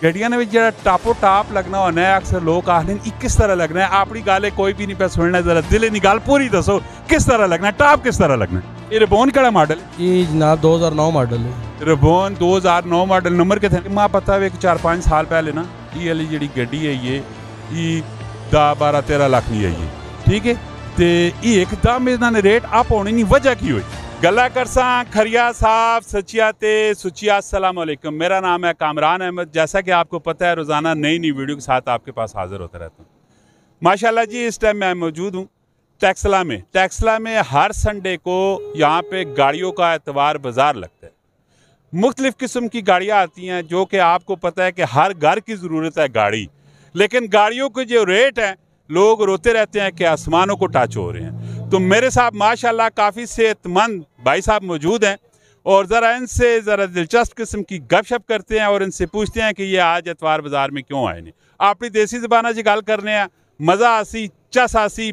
गड्डियां ने जो टापो टाप लगना होना है, अक्सर लोग आखते हैं किस तरह लगना है। अपनी गल कोई भी नहीं पे सुनना, जरा दिल की गल पूरी दसो किस तरह लगना है, टाप किस तरह लगना है। ये रिबोन केड़ा मॉडल? ये जनाब 2009 मॉडल है। रिबोन 2009 मॉडल। नंबर कितने? मैं पता है 4-5 साल पहले ना ये वाली जी गड्डी है ये 10-12-13 लाख की है ये, ठीक है। तो ये एकदम इन्होंने रेट अप होने की वजह की हुई। गला करसा खरिया साहब सचिया ते सुचिया। अस्सलाम वालेकुम, मेरा नाम है कामरान अहमद। जैसा कि आपको पता है रोज़ाना नई नई वीडियो के साथ आपके पास हाजिर होता रहता हूँ। माशाल्लाह जी, इस टाइम मैं मौजूद हूँ टेक्सला में। टेक्सला में हर संडे को यहाँ पे गाड़ियों का एतवार बाज़ार लगता है। मुख्तलिफ़ किस्म की गाड़ियाँ आती हैं, जो कि आपको पता है कि हर घर की ज़रूरत है गाड़ी, लेकिन गाड़ियों के जो रेट हैं लोग रोते रहते हैं कि आसमानों को टच हो रहे हैं। तो मेरे साथ माशाल्लाह काफ़ी सेहतमंद भाई साहब मौजूद हैं और ज़रा इनसे ज़रा दिलचस्प किस्म की गपशप करते हैं और इनसे पूछते हैं कि ये आज एतवार बाज़ार में क्यों आए नहीं। अपनी देसी ज़बाना च गल करने हैं, मज़ा आसी चस आसी।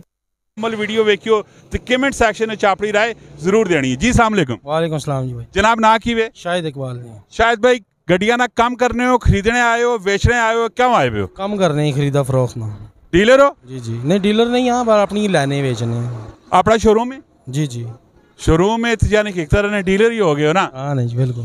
वीडियो वेखियो तो कमेंट सैक्शन में अपनी राय जरूर देनी है। जी अस्सलाम वालेकुम। वालेकुम सलाम जी भाई। जनाब ना की वे? शाहिद इकबाल ने। शायद भाई गड्डियां ना कम करने हो, खरीदने आए हो, बेचने आए हो, क्यों आए हो? कम करने ही, खरीदा फरोख्त ना। डीलर हो? जी जी नहीं, डीलर नहीं, यहाँ पर अपनी लाने बेचने। अपना शोरूम है? जी जी शोरूम में तो यानी कि एक तरह ने डीलर ही हो गए हो ना? हाँ नहीं जी, बिल्कुल।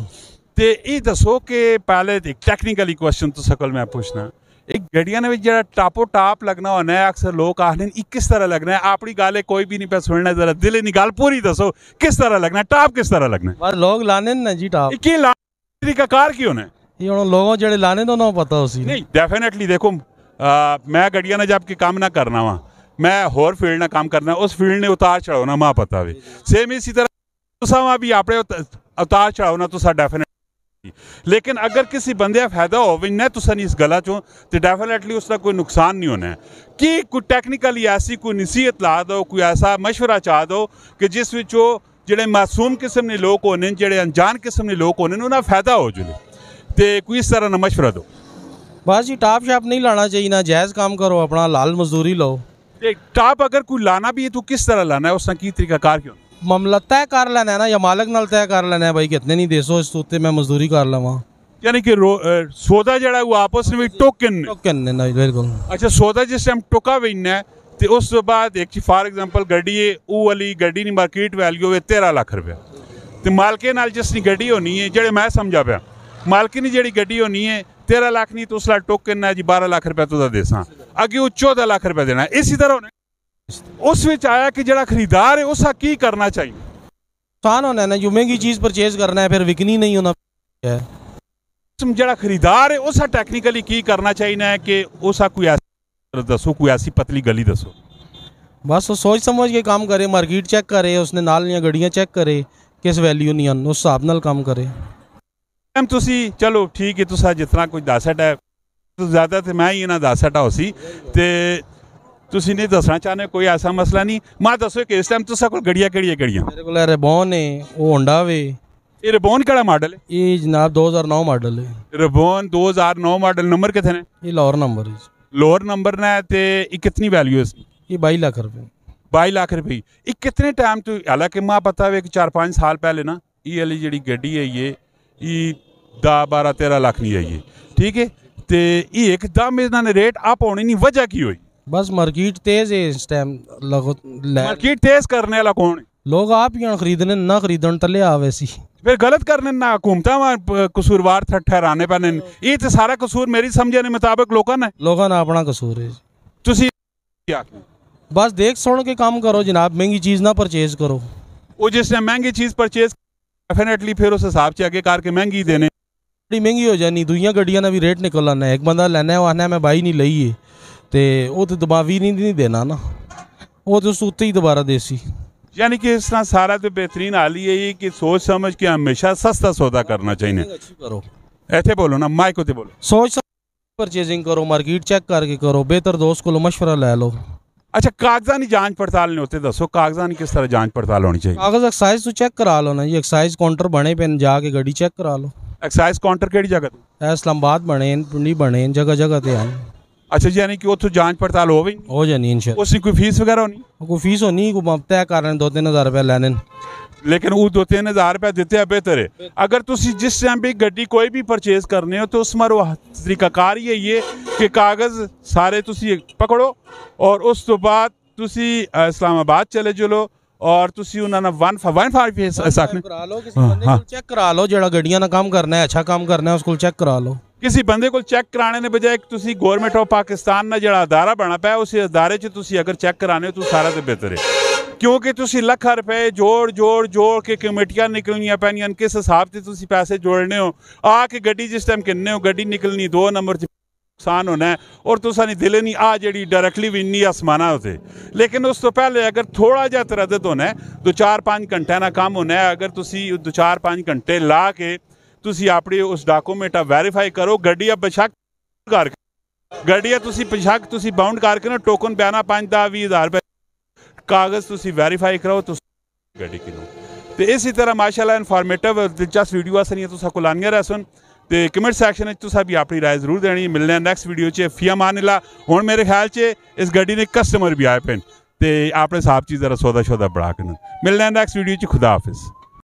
तो ये दसो कि पहले एक टेक्निकली क्वेश्चन तो सकल मैं पूछना, एक गड्डियां ने जो टापो टाप लगना होना है, अक्सर लोग आखते हैं किस तरह लगना है। अपनी गल कोई भी नहीं पे सुनना, जरा दिल की गल पूरी दसो किस तरह लगना है, टाप किस तरह लगना है। बस लोग लाने ना जी टाप। की लाने का कार क्यों है? ये लोगों जेड़े लाने तो ना पता उसी नहीं। डेफिनेटली देखो, मैं गड्डियां ने जब कि काम ना करना वा, मैं होर फील्ड ना काम करना, उस फील्ड ने उतार चढ़ाओ ना माँ पता वे। सेम इसी तरह तुसा भी अपने उतार चढ़ाओ ना तुसा डेफिनेटली। लेकिन अगर किसी बंदे फायदा हो ना तुसा नहीं इस गला चो, तो डेफिनेटली उसका कोई नुकसान नहीं होना है। कि कोई टेक्निकली ऐसी कोई नसीहत ला दो, कोई ऐसा मशवरा चाह दो कि जिस विचों जेड़े मासूम किस्म के लोग होने, जेड़े अनजान किस्म के लोग होने, उन्हें फायदा हो जुले, तो कोई इस तरह ना मशवरा दो। बस जी टाप शाप नहीं लाना चाहिए ना, जायज़ काम करो, अपना लाल मजदूरी लो। टाप अगर कोई लाना भी है तो किस तरह लाना है, उसका की तरीका कार क्यों? मामला तय कर लेना है ना, या मालिक नाल तय कर लेना है भाई कितने नहीं देसो इस उत्ते मैं मजदूरी कर लवा। यानी कि सौदा जड़ा वो आपस में टोकन ना, बिल्कुल। अच्छा, सौदा जिस टाइम टुका वेचना है तो उस बाद एक फॉर एग्जांपल गड्डी है, वो वाली गड्डी की मार्केट वैल्यू है 13 लाख रुपया, तो मालके नाल जिसकी गड्डी होनी है, जेड़े मैं समझा पाया मालकी जी गड्डी होनी है 13 लाख नहीं तो उसका टोकन है जी 12 लाख रुपया तुझा देसा, अगे वो 14 लाख रुपया देना। इसी तरह होने उस विच आया कि जड़ा खरीदार है उसका की करना चाहिए? नुकसान होना है ना, जो महंगी चीज़ परचेज करना है फिर विकनी नहीं होना है। जड़ा खरीदार है उसका टेक्निकली की करना चाहिए कि उसका कोई ऐसा दसो, कोई ऐसी पतली गली दसो। बस वो सोच समझ के काम करे, मार्केट चेक करे, उसने नाल गड्डियाँ चेक करे किस वैल्यू नहीं उस हिसाब नाल काम करे। तुसी चलो ठीक है, तुसा जितना कुछ दसट है तो ज़्यादा तो मैं ही ना दसट हो सी, ते तुसी नहीं दसना चाहते, कोई ऐसा मसला नहीं। मैं दसो कि इस टाइम तुसा कोल गड्डियां केड़ियां? मेरे को रिबोन है, वो होंडा वे। ये रिबोन केड़ा मॉडल है? ये जनाब 2009 मॉडल है। रिबोन 2009 मॉडल। नंबर कितने ने? ये लोअर नंबर है। लोअर नंबर ने, ते कितनी वैल्यू है इसकी? ये 22 लाख रुपये। 22 लाख रुपये। ये कितने टाइम तो, हालांकि मैं पता है कि 4-5 साल पहले ना ये वाली जी गड्डी है ये 10-12-13 लाख नहीं है ये, ठीक है। तो ये एकदम इन्होंने रेट अप होने की वजह की हुई? बस मार्केट तेज है इस टाइम। मार्केट तेज करने वाला कौन है? लोग आप ही खरीदने ना खरीदने तले आ वैसी फिर गलत करने ना हुकूमत कसूरवार ठहराने पैने। ये तो सारा कसूर मेरी समझने मुताबिक लोगों ने अपना कसूर है। तुसी बस देख सुन के काम करो जनाब, महंगी चीज़ ना परचेज करो। वो जिसने महंगी चीज़ परचेज डेफिनेटली फिर उस हिसाब से आगे करके महंगी देने, बड़ी महंगी हो जानी। दुनिया गड्डियां भी रेट निकल आना है, एक बंदा लेना है वो आना है मैं भाई नहीं लई है, तो वो तो दबावी नहीं देना ना, वो तो सूते ही दोबारा देसी। यानी कि इस तरह सारा तो बेहतरीन हाल ही है कि सोच समझ के हमेशा सस्ता सौदा करना चाहिए। करो ऐसे बोलो ना, माइक होते बोलो। सोच समझ परचेजिंग करो, मार्केट चेक करके करो, बेहतर दोस्त को मशवरा ले लो। अच्छा, कागजानी जांच पड़ताल नहीं होते, दसो कागजानी किस तरह जांच पड़ताल होनी चाहिए? कागज एक्साइज तो चेक करा लो ना जी, एक्साइज काउंटर बने पे जाके गाड़ी चेक करा लो। एक्साइज काउंटर केड़ी जगह? इस्लामाबाद बने, पिंडी बने, जगह जगह ते हैं। अच्छा यानी कि उतो जांच पड़ताल हो जानी इंशाल्लाह। उसकी कोई फीस वगैरह होनी? कोई फीस होनी, कोई तय कर 2-3 हज़ार रुपया लैने, लेकिन वो 2-3 हज़ार रुपया देते हैं बेहतर है। अगर तुसी जिस टाइम भी गड्डी कोई भी परचेज करने हो तो उस मर वो तरीकाकार ही है ये कि कागज़ सारे तुसी पकड़ो और उस तो बाद तुसी इस्लामाबाद चले चलो और तुसी उन्होंने 145 करा लो, किसी बंदे को चेक करा लो, जेड़ा गड्डियां ना काम करना है, अच्छा काम करना है, उसको चेक करा लो। किसी बंदे को चेक कराने ने बजाय तुसी गवर्नमेंट ऑफ पाकिस्तान ने जड़ा अदारा बना पाया उस अदारे च तुसी अगर चेक कराने हो तो सारा तो बेहतर है, क्योंकि तुसी लाख रुपए जोड़ के कमेटियां निकलनियां पैनियां, किस हिसाब से तुसी पैसे जोड़ने हो, आके गड्डी जिस टाइम किन्ने हो गड्डी निकलनी 2 नंबर च नुकसान होना है और तुसा नहीं दिले नहीं आ जी डायरेक्टली भी इन्नी आसमाना होते। लेकिन उस तो पहले अगर थोड़ा जहा तरदद होना है 2-4-5 घंटे ना काम होना है, अगर तुसी 2-4-5 घंटे ला के तुसी अपनी उस डॉक्यूमेंट वेरीफाई करो, गड्डिया बेशक कर गड्डिया तुसी बेशक तुसी बाउंड करके ना टोकन पैना 5-10-20 हज़ार रुपए कागज़ तुसी वेरीफाई करो तो गड्डी किनो। तो इसी तरह माशाल्लाह इन्फॉर्मेटिव दिलचस्प वीडियो असें तुसा को लानियां रहसन ते कमेंट सैक्शन में तुसा भी अपनी राय जरूर देनी। मिलने नैक्सट वीडियो च फी अमानिल्लाह। हुण मेरे ख्याल च इस गड्डी ने कस्टमर भी आए पे ते अपने हिसाब च जरा सौदा शौदा बढ़ा के मिलने नैक्सट वीडियो च। खुदा हाफिज़।